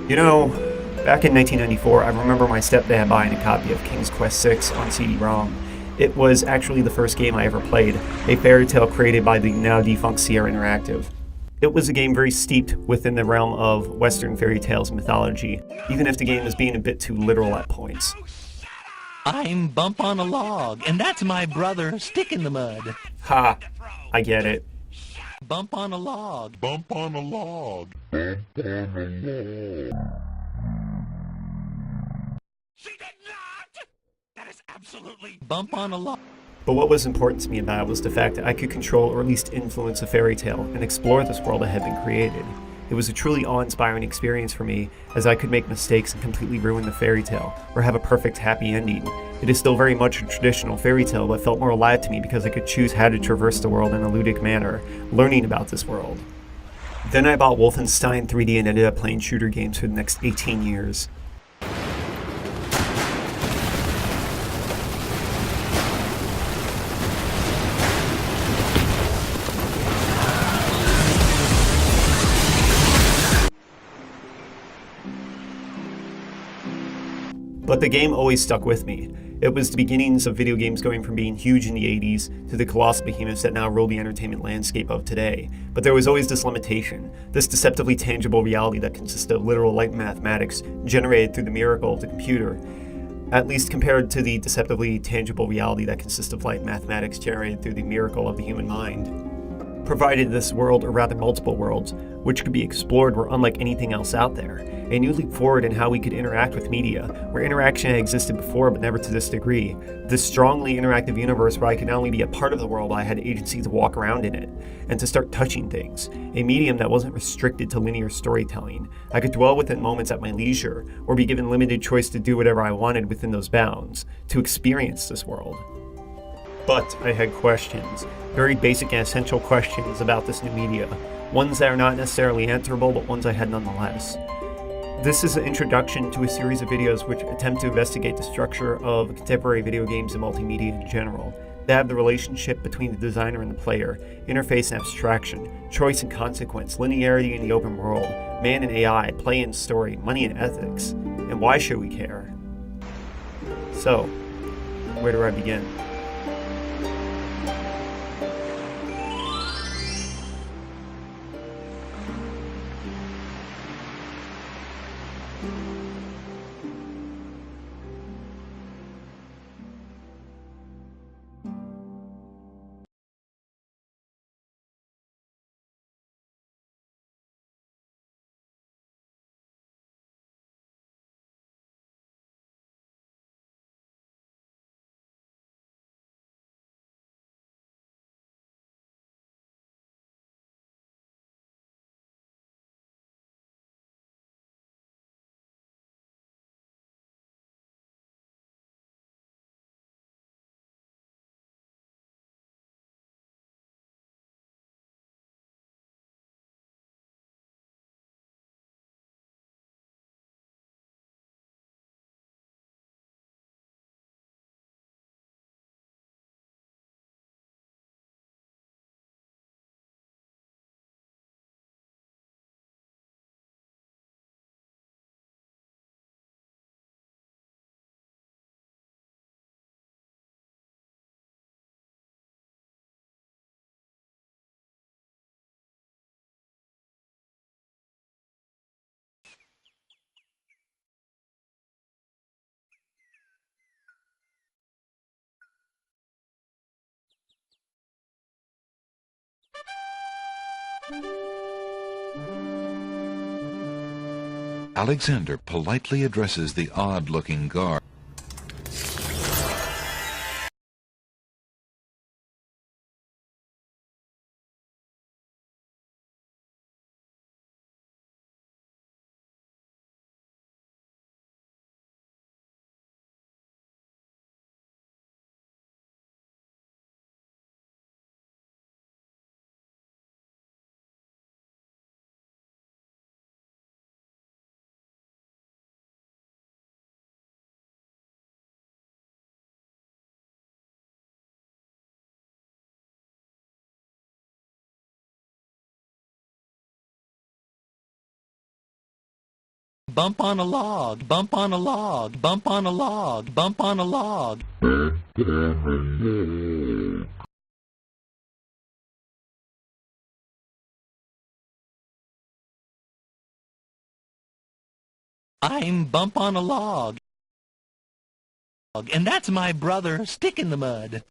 You know, back in 1994, I remember my stepdad buying a copy of King's Quest VI on CD-ROM. It was actually the first game I ever played, a fairy tale created by the now defunct Sierra Interactive. It was a game very steeped within the realm of Western fairy tales and mythology, even if the game was being a bit too literal at points. I'm Bump on a Log, and that's my brother, Stick in the Mud. Ha! I get it. Bump on a log. Bump on a log. Bump on a log. She did not! That is absolutely Bump on a Log. But what was important to me about it was the fact that I could control or at least influence a fairy tale and explore this world that had been created. It was a truly awe-inspiring experience for me, as I could make mistakes and completely ruin the fairy tale, or have a perfect happy ending. It is still very much a traditional fairy tale, but felt more alive to me because I could choose how to traverse the world in a ludic manner, learning about this world. Then I bought Wolfenstein 3D and ended up playing shooter games for the next 18 years. But the game always stuck with me. It was the beginnings of video games going from being huge in the 80s to the colossal behemoths that now rule the entertainment landscape of today. But there was always this limitation, this deceptively tangible reality that consists of literal light mathematics generated through the miracle of the computer, at least compared to the deceptively tangible reality that consists of light mathematics generated through the miracle of the human mind. Provided this world, or rather multiple worlds, which could be explored, were unlike anything else out there. A new leap forward in how we could interact with media, where interaction had existed before but never to this degree. This strongly interactive universe where I could not only be a part of the world, but I had agency to walk around in it, and to start touching things. A medium that wasn't restricted to linear storytelling. I could dwell within moments at my leisure, or be given limited choice to do whatever I wanted within those bounds, to experience this world. But I had questions, very basic and essential questions about this new media, ones that are not necessarily answerable, but ones I had nonetheless. This is an introduction to a series of videos which attempt to investigate the structure of contemporary video games and multimedia in general. They have the relationship between the designer and the player, interface and abstraction, choice and consequence, linearity in the open world, man and AI, play and story, money and ethics, and why should we care? So, where do I begin? Alexander politely addresses the odd-looking guard. Bump on a log, bump on a log, bump on a log, bump on a log. I'm Bump on a log, and that's my brother Stick in the Mud.